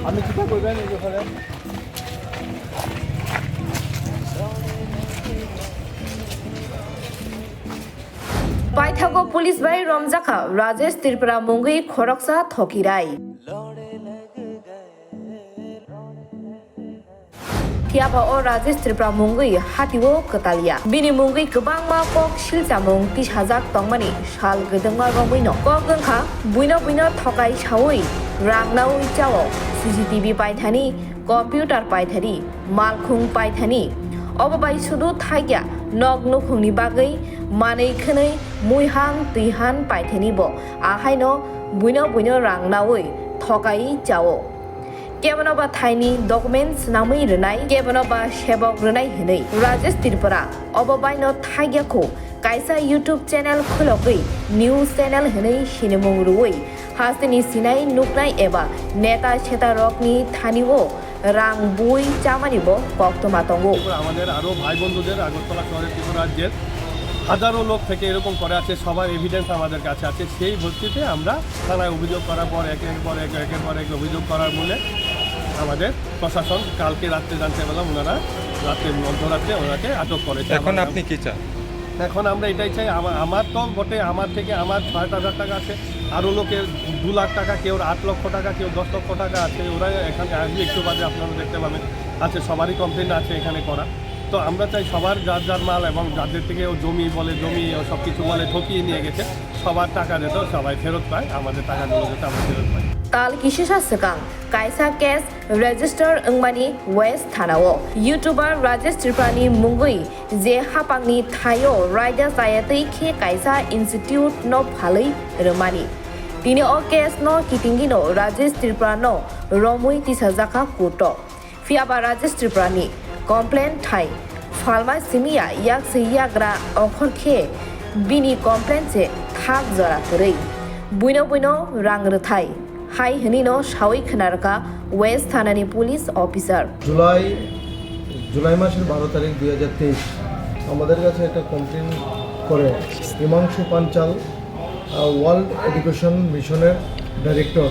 আমি চিন্তা করবেন এই ব্যাপারে Paithago police by Manjakha, Rajesh Tripura Mungwi Khoroksa Thokirai. Yaphao Rajesh Tripura Mungwi Hatiwo Katalia. Bini Mungwi Kebangma Kok Shilchamung 30,000 Tongmani Shal Gedengma Romino. Kokengka Buino Thokai Chawi Ragnau Chao CCTV Paithani Computer Paithani Malkhung Paithani Obabai Sudu Thaiga Nog Nukhungni Bagai Manei Khenei Muihan Tihan Paithani Bo Ahaino Buino Rangnawi Thokai Chao Kebanoba Tiny Documents Nami Renai Kebanoba Shebok Renai Henei Rajesh Tripura Obabai no Thaigyako Kaisa YouTube channel Kholokai News channel Henei Shinemung Rui Hastini Sinai Nuknai Eba Neta Cheta Rokni Thaniwo রাং বই চামানিব বক্তমাতঙ্গ আমাদের আরো ভাই বন্ধুদের আগরতলা শহরের ত্রিপুরা রাজ্যের হাজারো লোক থেকে এরকম করে আছে সবার এভিডেন্স আমাদের কাছে আছে সেই ভিত্তিতে আমরা থানায় অভিযোগ করার পর একের পর এক অভিযোগ করার বলে আমাদের প্রশাসন কালকে রাত্রে জানতে পেলাম ওনারা রাত্রে মধ্যরাত্রে ওনাকে আটক করেছে। এখন আপনি কি চান? এখন আমরা এটাই চাই আমার তো বটে আমার থেকে আমার ৬,০০০ টাকা আছে আরও লোকের 2 লাখ টাকা কেউ 8 লক্ষ টাকা কেউ 10 লক্ষ টাকা আছে ওরা এখানে আসবে একটু বাদে আপনারা দেখতে পাবেন আছে সবারই কমপ্লেন আছে এখানে করা। তো আমরা চাই সবার যার মাল এবং যাদের থেকে ও জমি সব কিছু বলে ঠকিয়ে নিয়ে গেছে সবার টাকা যেত সবাই ফেরত পায় আমাদের টাকাগুলো যেতে আমরা ফেরত পাই। Tal Kishisha Sekang Kaisa Case Register Engmani West Thanao YouTuber Rajesh Tripura Mungwi Je Hapangni Thayo Raja Sayati Khe Kaisa Institute no Phalai Remani Tini o case no Kitingino Rajesh Tripura no Romui Tisazaka Kuto Fiaba Rajesh Tripura Complaint Thai Falma Simia Yak Siyagra Okhor Khe Bini Complaint Se Thak Zara Rei Buino Rang Thai Hai Hanino Shawi Khanarka West Thanani Police Officer July মাসের 12 তারিখ 2023 আমাদের কাছে একটা complain করে Himanshu Panchal world education মিশনের director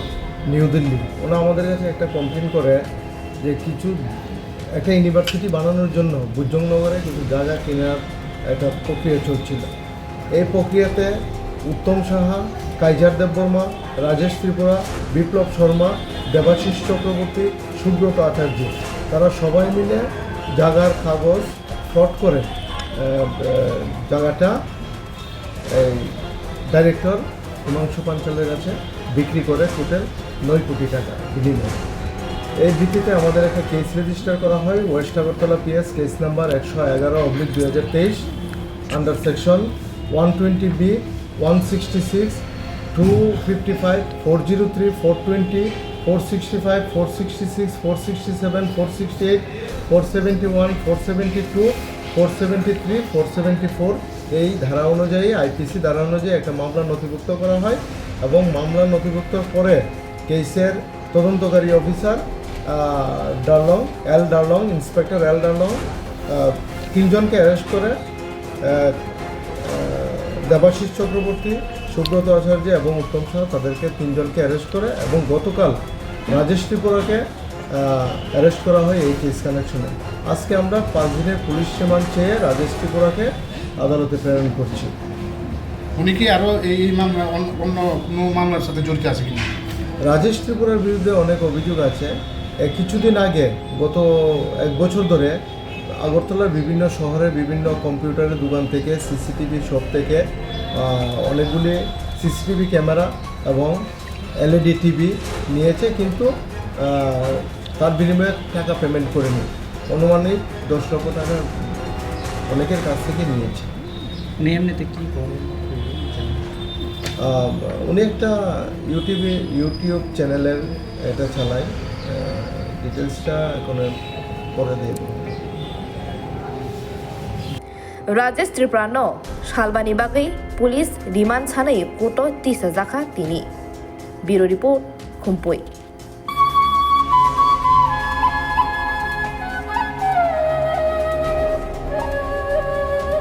new Delhi ওনা আমাদের কাছে একটা কমপ্লেন করে যে একটা ইউনিভার্সিটি বানানোর জন্য বুজংনগরে কিছু জায়গা কেনার একটা প্রক্রিয়া চলছিল। এই প্রক্রিয়াতে উত্তম সাহা কাইজার দেববর্মা রাজেশ ত্রিপুরা বিপ্লব শর্মা দেবাশিস চক্রবর্তী সুব্রত আচার্য তারা সবাই মিলে জায়গার কাগজ ফ্রড করে জায়গাটা এই ডাইরেক্টর হিমাংশু পাঞ্চালের কাছে বিক্রি করে টোটাল 9 কোটি টাকা বিনিময়ে। এই ভিত্তিতে আমাদের একটা কেস রেজিস্টার করা হয় West Agartala PS case number 111/2023 under section 120B 166 255 403 420 465 466 467 468 471 472 473 474 এই ধারা অনুযায়ী আইপিসি ধারা অনুযায়ী একটা মামলা নথিভুক্ত করা হয় এবং মামলা নথিভুক্ত করে কেসের তদন্তকারী অফিসার ডার্লং ইন্সপেক্টর ডার্লং 3 জনকে অ্যারেস্ট করে দেবাশিস চক্রবর্তী সুব্রত আচার্য এবং উত্তম সাহা তাদেরকে 3 জনকে অ্যারেস্ট করে এবং গতকাল রাজেশ ত্রিপুরাকে অ্যারেস্ট করা হয় এই কেস কানেকশনে। আজকে আমরা 5 দিনের পুলিশ রিমান্ড চেয়ে রাজেশ ত্রিপুরাকে আদালতে প্রেরণ করছি। উনি কি আরও এই মামলা অন্য কোনো মামলার সাথে জড়িত আছে কিনা? রাজেশ ত্রিপুরার বিরুদ্ধে অনেক অভিযোগ আছে। কিছুদিন আগে গত 1 বছর ধরে আগরতলার বিভিন্ন শহরের বিভিন্ন কম্পিউটারের দোকান থেকে সিসিটিভি শপ থেকে অনেকগুলি সিসিটিভি ক্যামেরা এবং এলইডি টিভি নিয়েছে কিন্তু তার বিনিময়ে টাকা পেমেন্ট করেনি। অনুমানিক 10 লক্ষ টাকা অনেকের কাছ থেকে নিয়েছে। নিয়মিত কী করেন? উনি একটা ইউটিউব চ্যানেলের এটা চালায় ডিটেলসটা এখন পরে দিয়ে দেবো। Rajesh Tripura no Shalbani Bagai Police Riman Sanai Koto Tisazaka Tini Bureau Report Khumpui